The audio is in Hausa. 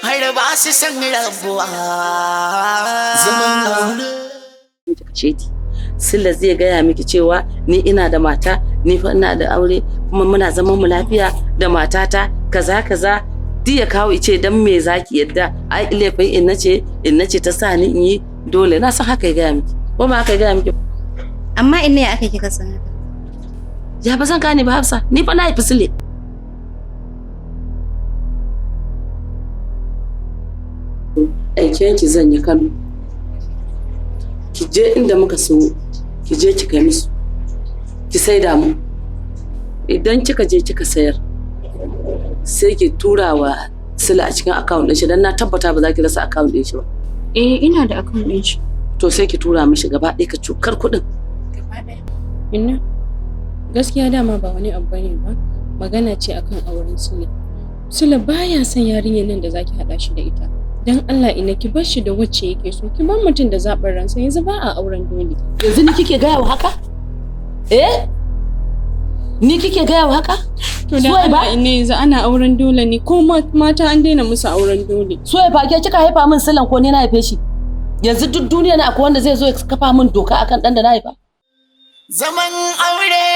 har ba su san rabuwa. Zaman aure. Silla zai gaya miki cewa ni ina da mata, ni fa ina da aure, kuma muna zaman mu lafiya da matata kaza kaza. Duk ya kawo ice dan me zaki yadda ai laifin in nace ta sa ni in yi dole. Na san haka ya gaya miki ko ba haka ya gaya miki? Amma in ne ya aka kika san haka? Ya ba zan gane ba Hafsa, ni fa na yi Sule. Aiken ki zan yi Kano. Ki je inda muka so, ki je ki kai musu. Ki saida mu. Idan kika je kika sayar, sai ki tura wa Sule a cikin account din shi dan na tabbata ba za ki rasa account din shi ba. Ina da account din shi. To sai ki tura mishi gaba ɗaya ka cukar kuɗin. Gaba ɗaya. Inna, gaskiya dama ba wani abu bane ba, magana ce akan auren Sule. Sule baya son yarinyar nan da zaki haɗa shi da ita. Dan Allah ina ki bar shi da wacce yake so, ki bar mutum da zaɓin ransa, yanzu ba a auren dole. Yanzu ni kike gaya wa haka? Ni kike gaya wa haka? To dan Allah ina yanzu ana auren dole ne ko mata an daina musu auren dole. Soya ba ke kika haifa min Sulan ko ni na haife shi? Yanzu duk duniya na akwai wanda zai zo ya kafa min doka akan dan da na haifa? Zaman aure